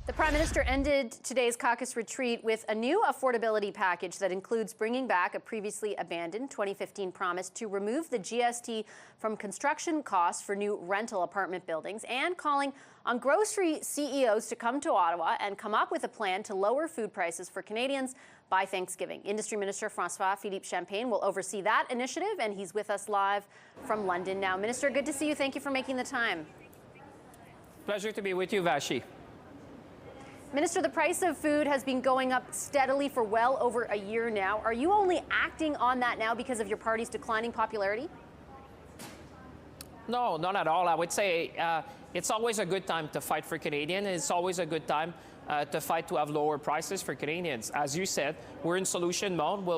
The Prime Minister ended today's caucus retreat with a new affordability package that includes bringing back a previously abandoned 2015 promise to remove the GST from construction costs for new rental apartment buildings and calling on grocery CEOs to come to Ottawa and come up with a plan to lower food prices for Canadians by Thanksgiving. Industry Minister Vassy Champagne will oversee that initiative, and he's with us live from London now. Minister, good to see you. Thank you for making the time. Pleasure to be with you, Vassy. Minister, the price of food has been going up steadily for well over a year now. Are you only acting on that now because of your party's declining popularity? No, not at all. I would say it's always a good time to fight for Canadians. It's always a good time to fight to have lower prices for Canadians. As you said, we're in solution mode.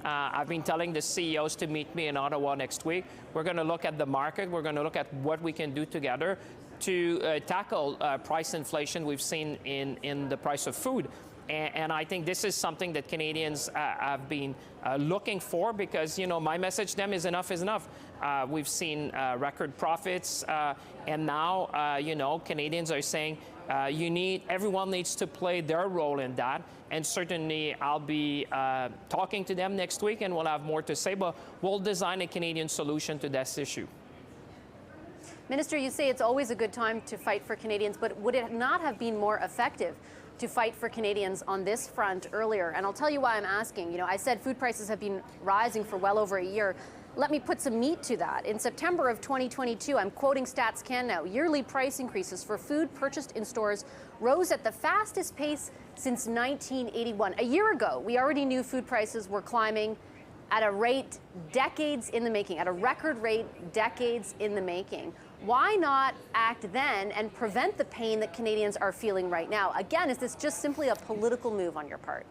I've been telling the CEOs to meet me in Ottawa next week. We're going to look at the market. We're going to look at what we can do together to tackle price inflation we've seen in the price of food. And I think this is something that Canadians have been looking for because, you know, my message to them is enough is enough. We've seen record profits, and now, you know, Canadians are saying everyone needs to play their role in that. And certainly I'll be talking to them next week, and we'll have more to say, but we'll design a Canadian solution to this issue. Minister, you say it's always a good time to fight for Canadians, but would it not have been more effective to fight for Canadians on this front earlier? And I'll tell you why I'm asking. You know, I said food prices have been rising for well over a year. Let me put some meat to that. In September of 2022, I'm quoting Stats Can now, yearly price increases for food purchased in stores rose at the fastest pace since 1981. A year ago, we already knew food prices were climbing at a rate decades in the making, at a record rate decades in the making. Why not act then and prevent the pain that Canadians are feeling right now? Again, is this just simply a political move on your part?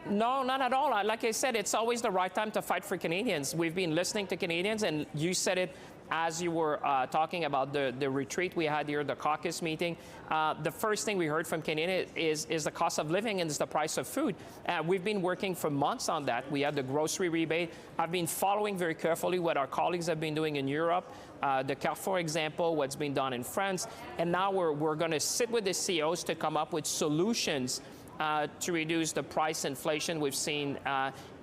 No, not at all. Like I said, it's always the right time to fight for Canadians. We've been listening to Canadians, and you said it as you were talking about the retreat we had here, the caucus meeting. The first thing we heard from Canadians is the cost of living and is the price of food. We've been working for months on that. We had the grocery rebate. I've been following very carefully what our colleagues have been doing in Europe, the Carrefour example, what's been done in France. And now we're going to sit with the CEOs to come up with solutions to reduce the price inflation we've seen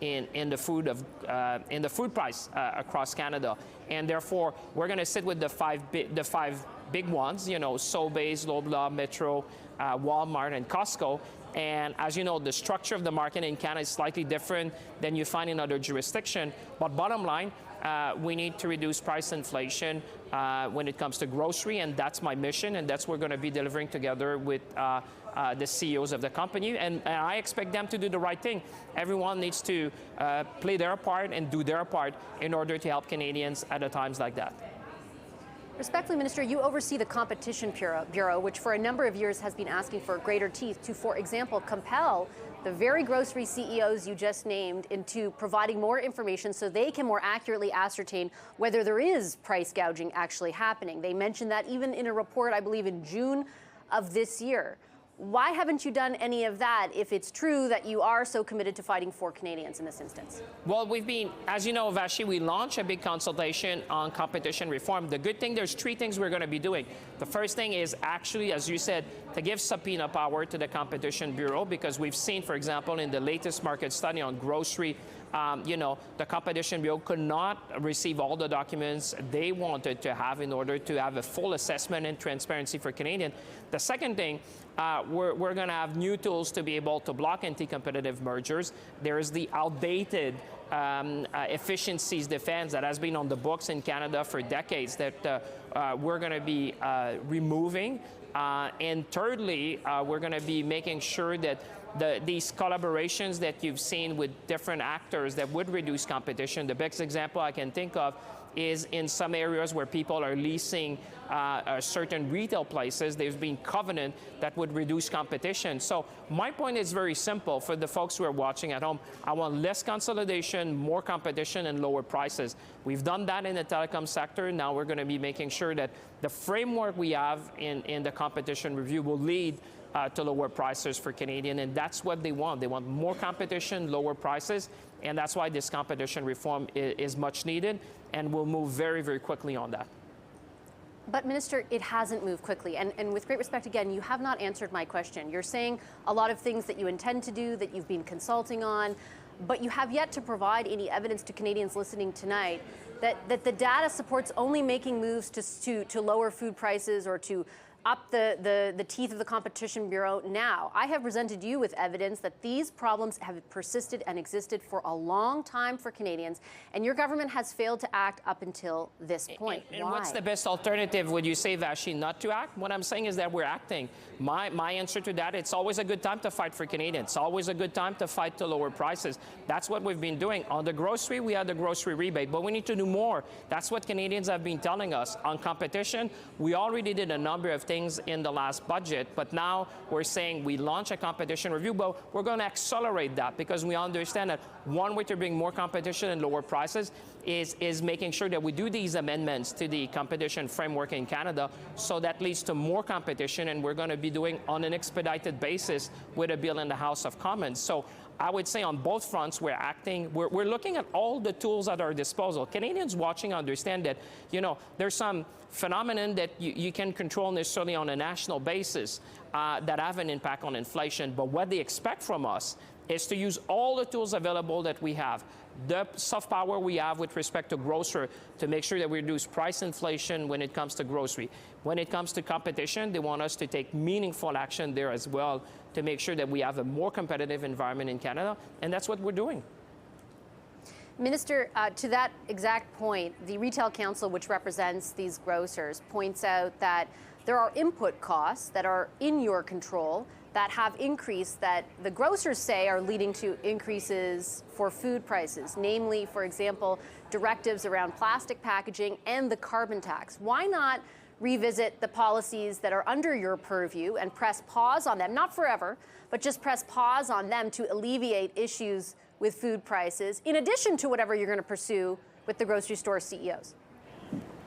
in the food price across Canada, and therefore we're going to sit with the five big ones, you know, Sobeys, Loblaw, Metro, Walmart, and Costco. And as you know, the structure of the market in Canada is slightly different than you find in other jurisdictions. But bottom line, we need to reduce price inflation when it comes to grocery, and that's my mission, and that's what we're going to be delivering together with the CEOs of the company. And I expect them to do the right thing. Everyone needs to play their part and do their part in order to help Canadians at times like that. Respectfully, Minister, you oversee the Competition Bureau, which for a number of years has been asking for greater teeth to, for example, compel the very grocery CEOs you just named into providing more information so they can more accurately ascertain whether there is price gouging actually happening. They mentioned that even in a report, I believe, in June of this year. Why haven't you done any of that if it's true that you are so committed to fighting for Canadians in this instance? Well, as you know, Vassy, we launched a big consultation on competition reform. The good thing, there's three things we're going to be doing. The first thing is actually, as you said, to give subpoena power to the Competition Bureau, because we've seen, for example, in the latest market study on grocery, you know, the Competition Bureau could not receive all the documents they wanted to have in order to have a full assessment and transparency for Canadians. The second thing, we're going to have new tools to be able to block anti-competitive mergers. There is the outdated efficiencies defense that has been on the books in Canada for decades that we're going to be removing. And thirdly, we're going to be making sure that these collaborations that you've seen with different actors that would reduce competition. The best example I can think of is in some areas where people are leasing certain retail places, there's been covenant that would reduce competition. So my point is very simple for the folks who are watching at home. I want less consolidation, more competition, and lower prices. We've done that in the telecom sector. Now we're going to be making sure that the framework we have in the competition review will lead to lower prices for Canadians, and that's what they want. They want more competition, lower prices, and that's why this competition reform is much needed, and we'll move very, very quickly on that. But Minister, it hasn't moved quickly. And with great respect, again, you have not answered my question. You're saying a lot of things that you intend to do, that you've been consulting on, but you have yet to provide any evidence to Canadians listening tonight that the data supports only making moves to lower food prices or to up the teeth of the Competition Bureau now. I have presented you with evidence that these problems have persisted and existed for a long time for Canadians, and your government has failed to act up until this point. And what's the best alternative, would you say, Vassy, not to act? What I'm saying is that we're acting. My answer to that, it's always a good time to fight for Canadians. It's always a good time to fight to lower prices. That's what we've been doing. On the grocery, we had the grocery rebate, but we need to do more. That's what Canadians have been telling us. On competition, we already did a number of things in the last budget, but now we're saying we launch a competition review, but we're going to accelerate that because we understand that one way to bring more competition and lower prices is making sure that we do these amendments to the competition framework in Canada, so that leads to more competition, and we're going to be doing on an expedited basis with a bill in the House of Commons. So I would say on both fronts, we're acting. We're looking at all the tools at our disposal. Canadians watching understand that, there's some phenomenon that you can control necessarily on a national basis that have an impact on inflation. But what they expect from us is to use all the tools available that we have, the soft power we have with respect to grocer, to make sure that we reduce price inflation when it comes to grocery. When it comes to competition, they want us to take meaningful action there as well to make sure that we have a more competitive environment in Canada, and that's what we're doing. Minister, to that exact point, the Retail Council, which represents these grocers, points out that there are input costs that are in your control that have increased, that the grocers say are leading to increases for food prices, namely, for example, directives around plastic packaging and the carbon tax. Why not revisit the policies that are under your purview and press pause on them, not forever, but just press pause on them to alleviate issues with food prices, in addition to whatever you're going to pursue with the grocery store CEOs?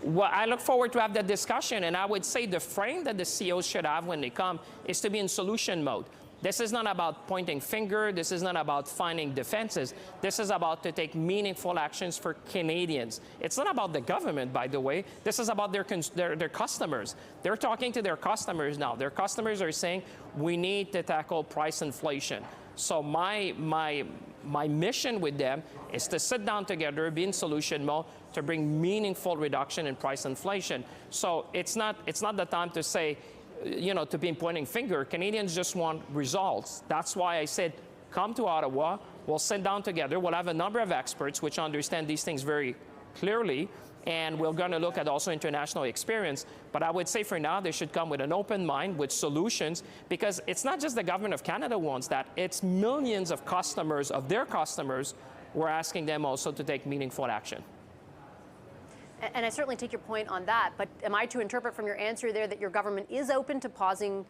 Well, I look forward to have that discussion, and I would say the frame that the CEOs should have when they come is to be in solution mode. This is not about pointing finger. This is not about finding defenses. This is about to take meaningful actions for Canadians. It's not about the government, by the way. This is about their customers. They're talking to their customers now. Their customers are saying, we need to tackle price inflation. So my mission with them is to sit down together, be in solution mode, to bring meaningful reduction in price inflation. So it's not the time to say, to be pointing finger. Canadians just want results. That's why I said, come to Ottawa. We'll sit down together. We'll have a number of experts which understand these things very clearly, and we're going to look at also international experience. But I would say for now, they should come with an open mind, with solutions, because it's not just the government of Canada wants that. It's millions of customers, of their customers, we're asking them also to take meaningful action. And I certainly take your point on that, but am I to interpret from your answer there that your government is open to pausing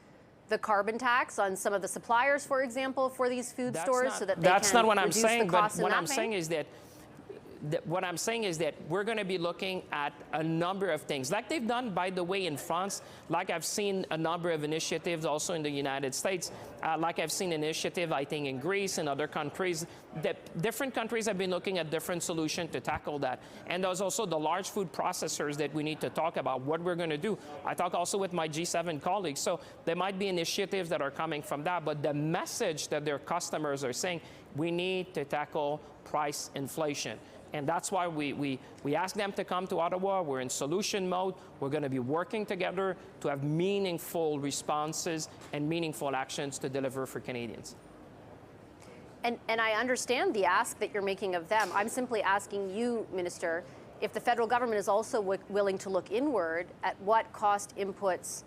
the carbon tax on some of the suppliers, for example, for these food stores, so that they that's can not what I'm reduce saying, the but cost in what that I'm vein? saying is that what I'm saying is that we're going to be looking at a number of things, like they've done, by the way, in France, like I've seen a number of initiatives also in the United States, like I've seen initiative, I think, in Greece and other countries. Different countries have been looking at different solutions to tackle that. And there's also the large food processors that we need to talk about what we're going to do. I talk also with my G7 colleagues, so there might be initiatives that are coming from that, but the message that their customers are saying, we need to tackle price inflation. And that's why we ask them to come to Ottawa. We're in solution mode. We're going to be working together to have meaningful responses and meaningful actions to deliver for Canadians. And I understand the ask that you're making of them. I'm simply asking you, Minister, if the federal government is also willing to look inward at what cost inputs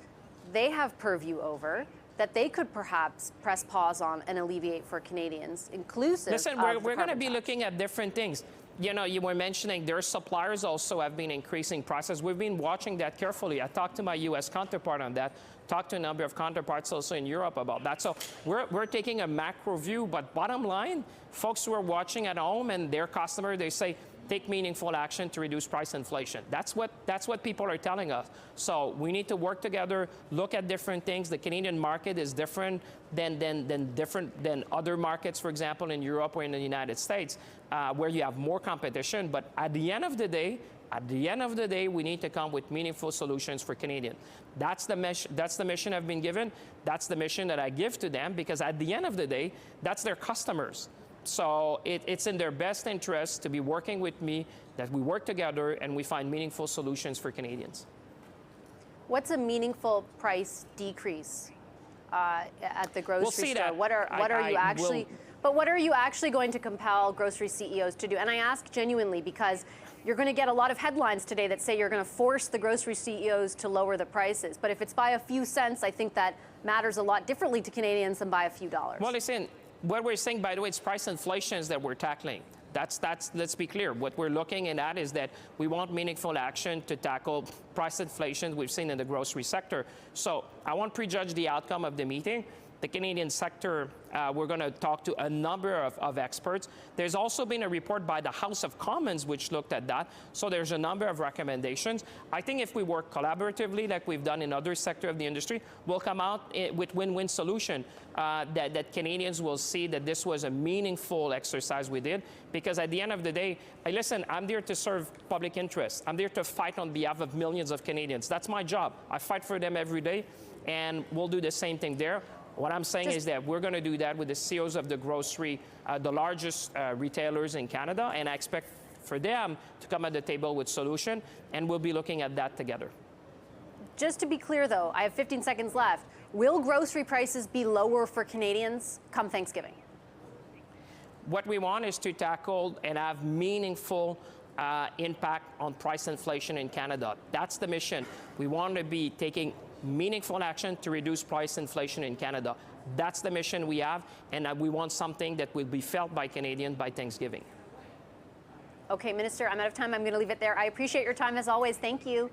they have purview over, that they could perhaps press pause on and alleviate for Canadians, inclusive of the Listen, we're going to carbon be tax. looking at different things. You were mentioning their suppliers also have been increasing prices. We've been watching that carefully. I talked to my U.S. counterpart on that, talked to a number of counterparts also in Europe about that. So we're taking a macro view, but bottom line, folks who are watching at home and their customer, they say, take meaningful action to reduce price inflation. That's what people are telling us. So we need to work together, look at different things. The Canadian market is different than other markets, for example, in Europe or in the United States, where you have more competition. But at the end of the day, At the end of the day, we need to come with meaningful solutions for Canadians. That's the mission I've been given. That's the mission that I give to them, because at the end of the day, that's their customers. So it's in their best interest to be working with me, that we work together and we find meaningful solutions for Canadians. What's a meaningful price decrease at the grocery We'll see store? that. What are you actually? But what are you actually going to compel grocery CEOs to do? And I ask genuinely because you're going to get a lot of headlines today that say you're going to force the grocery CEOs to lower the prices. But if it's by a few cents, I think that matters a lot differently to Canadians than by a few dollars. Well, listen, what we're saying, by the way, it's price inflations that we're tackling. Let's be clear. What we're looking at is that we want meaningful action to tackle price inflation we've seen in the grocery sector. So I won't prejudge the outcome of the meeting. The Canadian sector, we're going to talk to a number of experts. There's also been a report by the House of Commons which looked at that. So there's a number of recommendations. I think if we work collaboratively like we've done in other sectors of the industry, we'll come out with win-win solution that Canadians will see that this was a meaningful exercise we did. Because at the end of the day, listen, I'm there to serve public interest. I'm there to fight on behalf of millions of Canadians. That's my job. I fight for them every day, and we'll do the same thing there. What I'm saying is that we're going to do that with the CEOs of the grocery, the largest retailers in Canada, and I expect for them to come at the table with solution, and we'll be looking at that together. Just to be clear, though, I have 15 seconds left. Will grocery prices be lower for Canadians come Thanksgiving? What we want is to tackle and have meaningful impact on price inflation in Canada. That's the mission. We want to be taking meaningful action to reduce price inflation in Canada. That's the mission we have, and we want something that will be felt by Canadians by Thanksgiving. Okay, Minister, I'm out of time. I'm going to leave it there. I appreciate your time as always. Thank you.